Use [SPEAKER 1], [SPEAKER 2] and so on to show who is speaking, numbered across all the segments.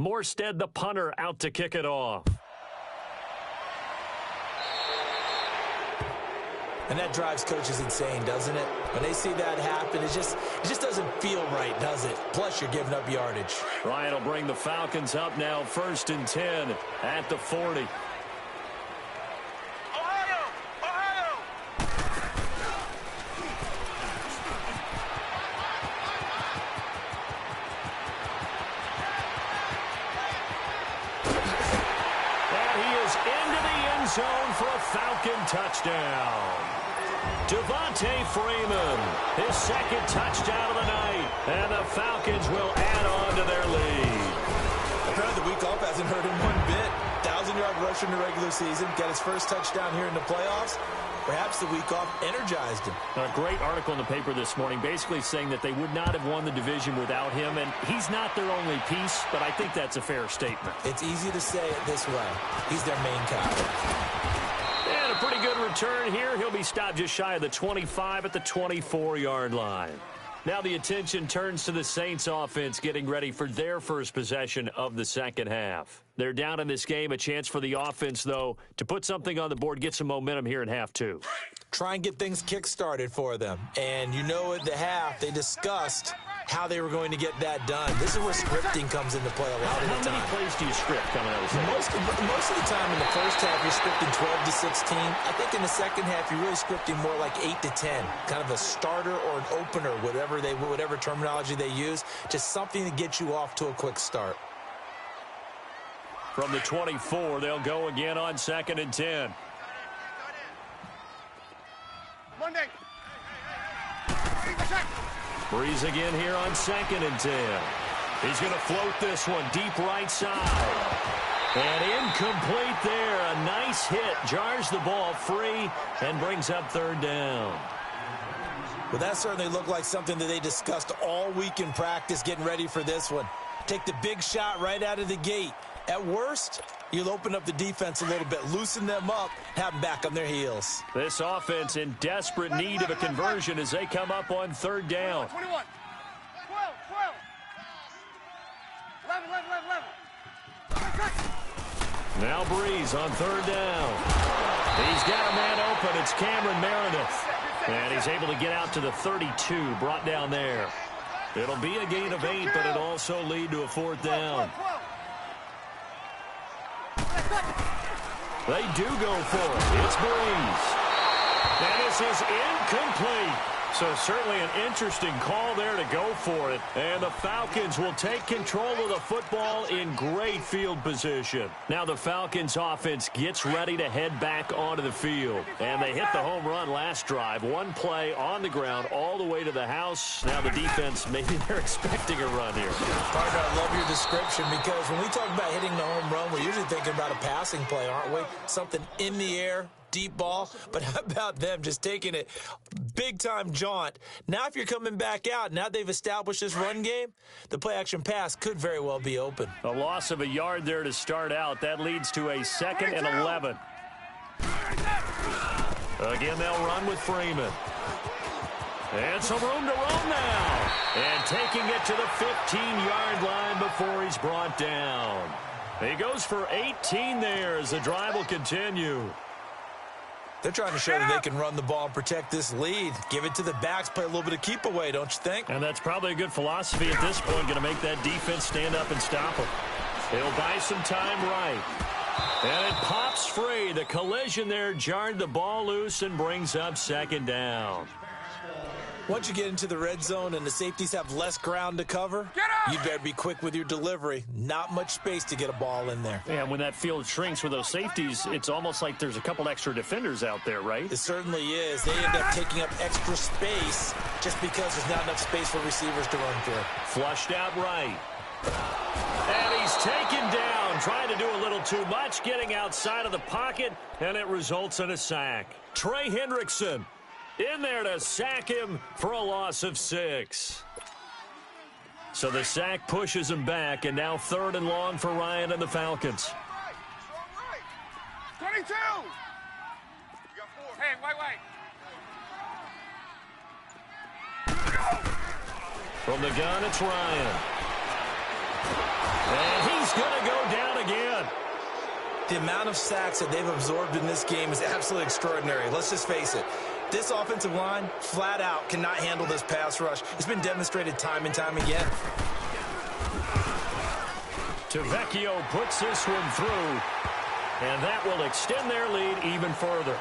[SPEAKER 1] Morstead, the punter, out to kick it off.
[SPEAKER 2] And that drives coaches insane, doesn't it? When they see that happen, it just doesn't feel right, does it? Plus, you're giving up yardage.
[SPEAKER 1] Ryan will bring the Falcons up now, 1st and 10 at the 40.
[SPEAKER 3] Ohio! Ohio!
[SPEAKER 1] And he is into the end zone for a Falcon touchdown. Devontae Freeman, his 2nd touchdown of the night, and the Falcons will add on to their lead.
[SPEAKER 2] Apparently the week off hasn't hurt him one bit. 1,000-yard rusher in the regular season, got his first touchdown here in the playoffs. Perhaps the week off energized him.
[SPEAKER 1] A great article in the paper this morning basically saying that they would not have won the division without him, and he's not their only piece, but I think that's a fair statement.
[SPEAKER 2] It's easy to say it this way. He's their main guy.
[SPEAKER 1] And a pretty good return here. He'll be stopped just shy of the 25 at the 24-yard line. Now the attention turns to the Saints offense getting ready for their first possession of the second half. They're down in this game. A chance for the offense, though, to put something on the board, get some momentum here in half 2.
[SPEAKER 2] Try and get things kick-started for them. And you know at the half, they discussed how they were going to get that done. This is where scripting comes into play a lot of the time.
[SPEAKER 1] How many plays do you script coming out of the second?
[SPEAKER 2] Most of the time in the first half, you're scripting 12 to 16. I think in the second half, you're really scripting more like 8 to 10. Kind of a starter or an opener, whatever terminology they use. Just something to get you off to a quick start.
[SPEAKER 1] From the 24, they'll go again on 2nd and 10.
[SPEAKER 3] Monday.
[SPEAKER 1] Breeze again here on 2nd and 10. He's going to float this one deep right side. And incomplete there. A nice hit. Jars the ball free and brings up 3rd down.
[SPEAKER 2] Well, that certainly looked like something that they discussed all week in practice getting ready for this one. Take the big shot right out of the gate. At worst, you'll open up the defense a little bit, loosen them up, have them back on their heels.
[SPEAKER 1] This offense in desperate need of a conversion as they come up on 3rd down.
[SPEAKER 3] 21. 12. 11.
[SPEAKER 1] Now Breeze on 3rd down. He's got a man open. It's Cameron Meredith. And he's able to get out to the 32, brought down there. It'll be a gain of 8, but it'll also lead to a 4th down. They do go for it. It's Breeze. And this is incomplete. So certainly an interesting call there to go for it. And the Falcons will take control of the football in great field position. Now the Falcons offense gets ready to head back onto the field. And they hit the home run last drive. One play on the ground all the way to the house. Now the defense, maybe they're expecting a run here.
[SPEAKER 2] Partner, I love your description because when we talk about hitting the home run, we're usually thinking about a passing play, aren't we? Something in the air. Deep ball, but how about them just taking it big-time jaunt? Now if you're coming back out, now they've established this run game, the play-action pass could very well be open.
[SPEAKER 1] A loss of a yard there to start out. That leads to a 2nd and 11. Again, they'll run with Freeman. And some room to roam now. And taking it to the 15-yard line before he's brought down. He goes for 18 there as the drive will continue.
[SPEAKER 2] They're trying to show that they can run the ball and protect this lead. Give it to the backs, play a little bit of keep away, don't you think?
[SPEAKER 1] And that's probably a good philosophy at this point, going to make that defense stand up and stop them. He'll buy some time right. And it pops free. The collision there jarred the ball loose and brings up 2nd down.
[SPEAKER 2] Once you get into the red zone and the safeties have less ground to cover, you better be quick with your delivery. Not much space to get a ball in there.
[SPEAKER 1] And when that field shrinks with those safeties, it's almost like there's a couple extra defenders out there, right?
[SPEAKER 2] It certainly is. They end up taking up extra space just because there's not enough space for receivers to run through.
[SPEAKER 1] Flushed out right. And he's taken down, trying to do a little too much, getting outside of the pocket, and it results in a sack. Trey Hendrickson in there to sack him for a loss of 6. So the sack pushes him back, and now 3rd and long for Ryan and the Falcons.
[SPEAKER 3] 22! You got 4. Hey, wait.
[SPEAKER 1] From the gun, it's Ryan. And he's going to go down again.
[SPEAKER 2] The amount of sacks that they've absorbed in this game is absolutely extraordinary. Let's just face it. This offensive line, flat out, cannot handle this pass rush. It's been demonstrated time and time again.
[SPEAKER 1] Vecchio puts this one through, and that will extend their lead even further.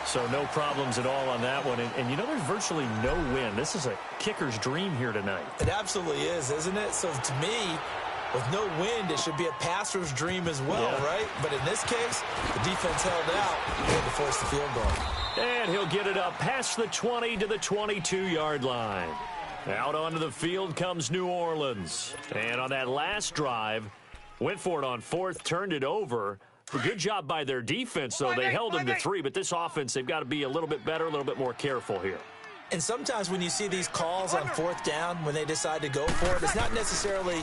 [SPEAKER 1] So no problems at all on that one. And you know, there's virtually no win. This is a kicker's dream here tonight.
[SPEAKER 2] It absolutely is, isn't it? So to me, with no wind, it should be a passer's dream as well, right? But in this case, the defense held out and had to force the field goal.
[SPEAKER 1] And he'll get it up past the 20 to the 22-yard line. Out onto the field comes New Orleans. And on that last drive, went for it on fourth, turned it over. A good job by their defense, though. They held them to 3, but this offense, they've got to be a little bit better, a little bit more careful here.
[SPEAKER 2] And sometimes when you see these calls on fourth down, when they decide to go for it, it's not necessarily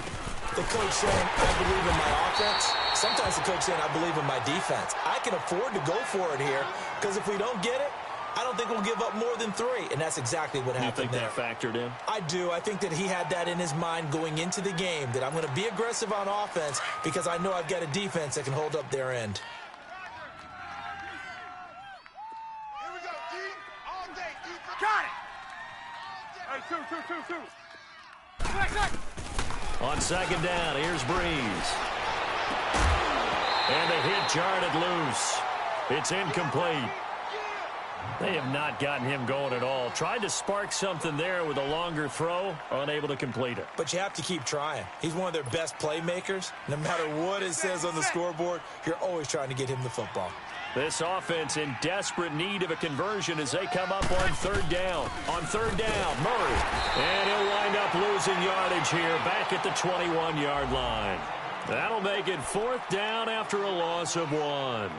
[SPEAKER 2] the coach saying, I believe in my offense. Sometimes the coach saying, I believe in my defense. I can afford to go for it here, because if we don't get it, I don't think we'll give up more than 3, and that's exactly what happened there.
[SPEAKER 1] You think that factored in?
[SPEAKER 2] I do. I think that he had that in his mind going into the game, that I'm going to be aggressive on offense because I know I've got a defense that can hold up their end.
[SPEAKER 3] Here we go, D. All day, defense. Got it. Hey, two. Back.
[SPEAKER 1] On second down, here's Breeze. And the hit jarred loose. It's incomplete. They have not gotten him going at all. Tried to spark something there with a longer throw, unable to complete it.
[SPEAKER 2] But you have to keep trying. He's one of their best playmakers. No matter what it says on the scoreboard, you're always trying to get him the football.
[SPEAKER 1] This offense in desperate need of a conversion as they come up on third down. On third down, Murray. And he'll wind up losing yardage here back at the 21-yard line. That'll make it fourth down after a loss of 1.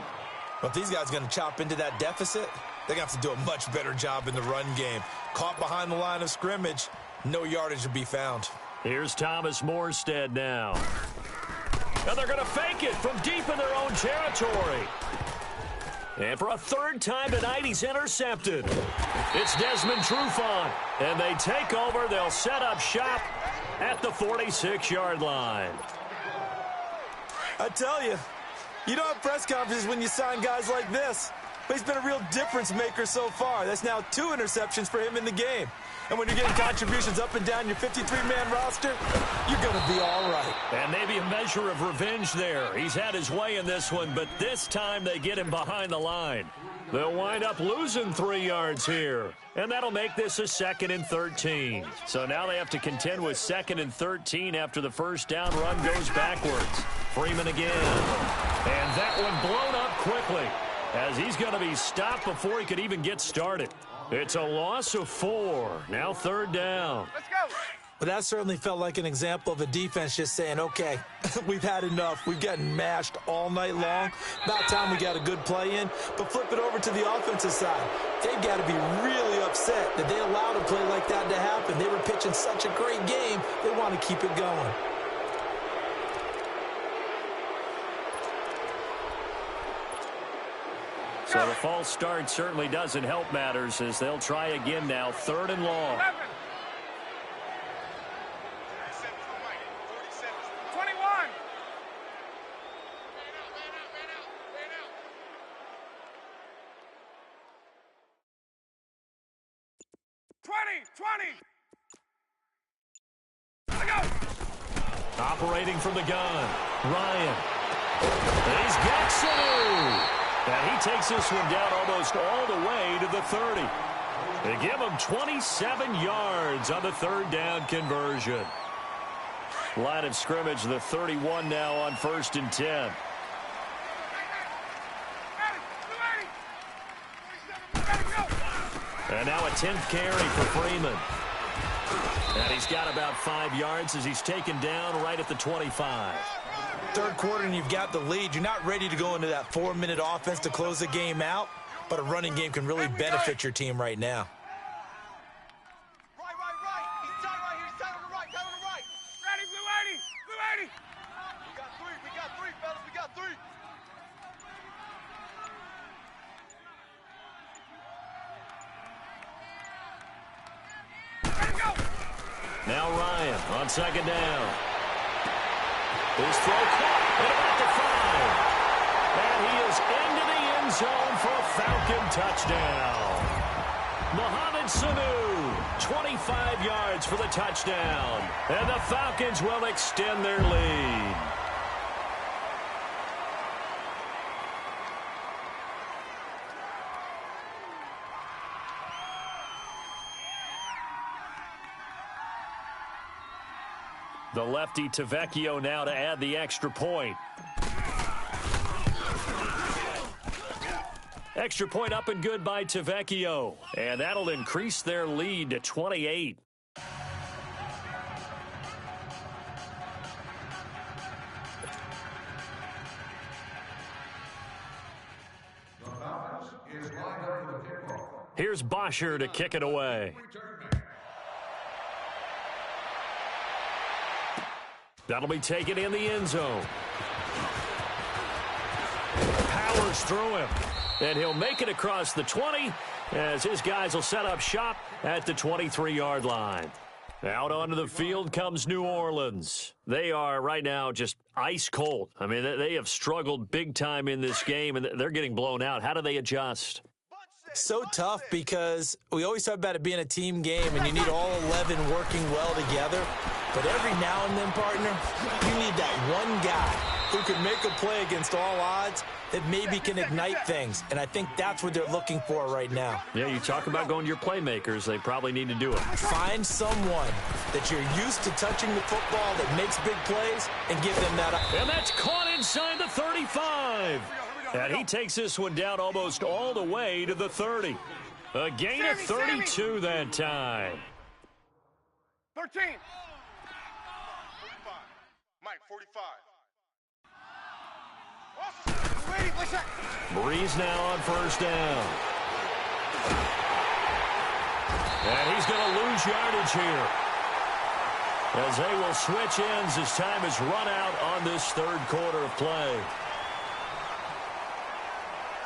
[SPEAKER 2] But these guys are going to chop into that deficit. They're going to have to do a much better job in the run game. Caught behind the line of scrimmage, no yardage to be found.
[SPEAKER 1] Here's Thomas Morstead now. And they're going to fake it from deep in their own territory. And for a third time tonight, he's intercepted. It's Desmond Trufant. And they take over. They'll set up shop at the 46-yard line.
[SPEAKER 2] I tell you, you don't have press conferences when you sign guys like this. But he's been a real difference maker so far. That's now 2 interceptions for him in the game. And when you're getting contributions up and down your 53-man roster, you're going to be all right.
[SPEAKER 1] And maybe a measure of revenge there. He's had his way in this one, but this time they get him behind the line. They'll wind up losing 3 yards here. And that'll make this a 2nd and 13. So now they have to contend with 2nd and 13 after the first down run goes backwards. Freeman again. And that one blown up quickly, as he's going to be stopped before he could even get started. It's a loss of 4. Now third down.
[SPEAKER 3] Let's go.
[SPEAKER 2] But that certainly felt like an example of a defense just saying, okay, we've had enough. We've gotten mashed all night long. About time we got a good play in. But flip it over to the offensive side. They've got to be really upset that they allowed a play like that to happen. They were pitching such a great game. They want to keep it going.
[SPEAKER 1] So the false start certainly doesn't help matters as they'll try again now. 3rd and long.
[SPEAKER 3] 11. 21. 20. Let's go.
[SPEAKER 1] Operating from the gun, Ryan. And he's got Sanu. And he takes this one down almost all the way to the 30. They give him 27 yards on the third down conversion. Line of scrimmage, the 31 now on 1st and 10. And now a 10th carry for Freeman. And he's got about 5 yards as he's taken down right at the 25.
[SPEAKER 2] Third quarter and you've got the lead. You're not ready to go into that 4-minute offense to close the game out, but a running game can really benefit your team right now.
[SPEAKER 3] Right. He's tight right here. He's tight on the right. Tight on the right. Ready, blue 80. Blue 80. We got three, fellas. We got 3. Ready, go.
[SPEAKER 1] Now Ryan on 2nd down. His throw caught at about the 5. And he is into the end zone for a Falcon touchdown. Mohamed Sanu, 25 yards for the touchdown. And the Falcons will extend their lead. The lefty Tavecchio now to add the extra point. Extra point up and good by Tavecchio. And that'll increase their lead to 28. Here's Bosher to kick it away. That'll be taken in the end zone. Powers through him. And he'll make it across the 20 as his guys will set up shop at the 23-yard line. Out onto the field comes New Orleans. They are right now just ice cold. I mean, they have struggled big time in this game, and they're getting blown out. How do they adjust?
[SPEAKER 2] So tough because we always talk about it being a team game, and you need all 11 working well together. But every now and then, partner, you need that one guy who can make a play against all odds that maybe can ignite things. And I think that's what they're looking for right now.
[SPEAKER 1] Yeah, you talk about going to your playmakers. They probably need to do it.
[SPEAKER 2] Find someone that you're used to touching the football that makes big plays and give them that.
[SPEAKER 1] And that's caught inside the 35. And he takes this one down almost all the way to the 30. A gain of 32 that time.
[SPEAKER 3] 13. 45. Mike, 45.
[SPEAKER 1] Breeze now on first down. And he's going to lose yardage here, as they will switch ends as time is run out on this third quarter of play.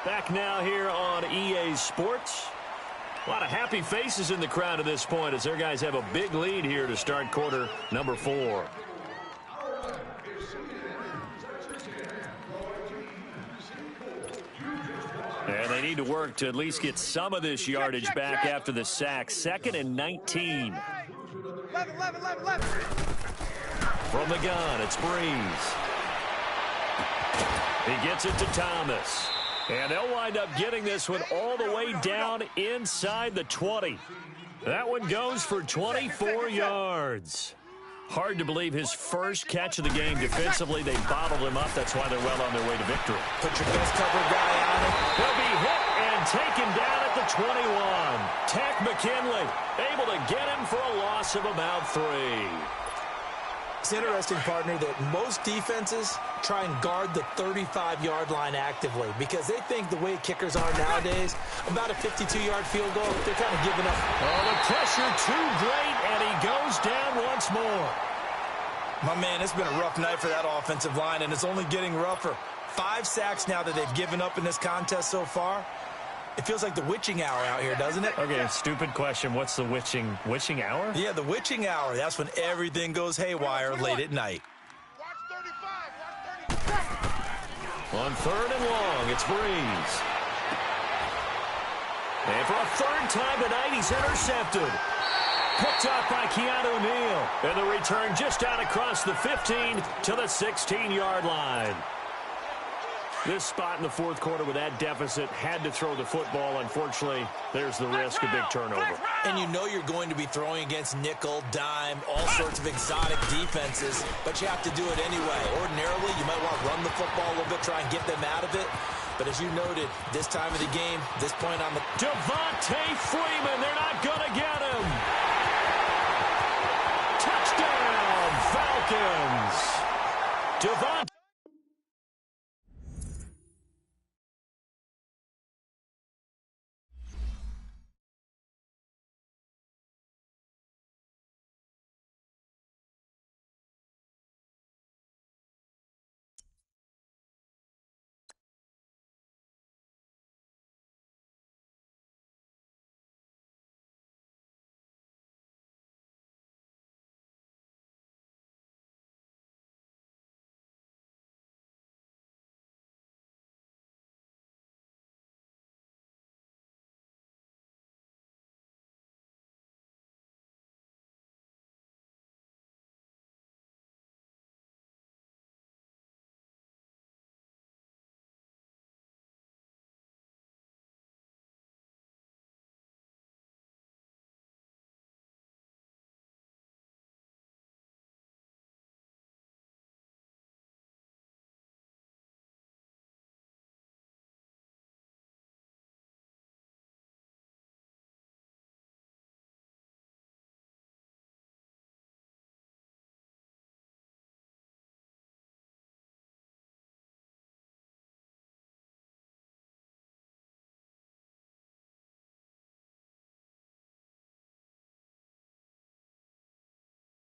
[SPEAKER 1] Back now here on EA Sports. A lot of happy faces in the crowd at this point as their guys have a big lead here to start quarter number 4. And they need to work to at least get some of this yardage back after the sack. 2nd and 19.
[SPEAKER 3] 11.
[SPEAKER 1] From the gun, it's Breeze. He gets it to Thomas. And they'll wind up getting this one all the way down inside the 20. That one goes for 24 yards. Hard to believe his first catch of the game defensively. They bottled him up. That's why they're well on their way to victory.
[SPEAKER 2] Put your best cover guy on him.
[SPEAKER 1] He'll be hit and taken down at the 21. Tack McKinley able to get him for a loss of about 3.
[SPEAKER 2] It's interesting, partner, that most defenses try and guard the 35-yard line actively because they think the way kickers are nowadays, about a 52-yard field goal, they're kind of giving up.
[SPEAKER 1] Oh, the pressure too great, and he goes down once more.
[SPEAKER 2] My man, it's been a rough night for that offensive line, and it's only getting rougher. 5 sacks now that they've given up in this contest so far. It feels like the witching hour out here, doesn't it?
[SPEAKER 1] Okay, stupid question. What's the witching hour?
[SPEAKER 2] Yeah, the witching hour. That's when everything goes haywire late at night.
[SPEAKER 3] Watch 35.
[SPEAKER 1] On 3rd and long, it's Breeze. And for a 3rd time tonight, he's intercepted. Picked up by Keanu Neal. And the return just out across the 15 to the 16-yard line. This spot in the 4th quarter with that deficit, had to throw the football. Unfortunately, there's the risk of big turnover.
[SPEAKER 2] And you know you're going to be throwing against nickel, dime, all sorts of exotic defenses, but you have to do it anyway. Ordinarily, you might want to run the football a little bit, try and get them out of it. But as you noted, this time of the game, this point on the...
[SPEAKER 1] Devontae Freeman, they're not going to get him. Touchdown, Falcons. Devontae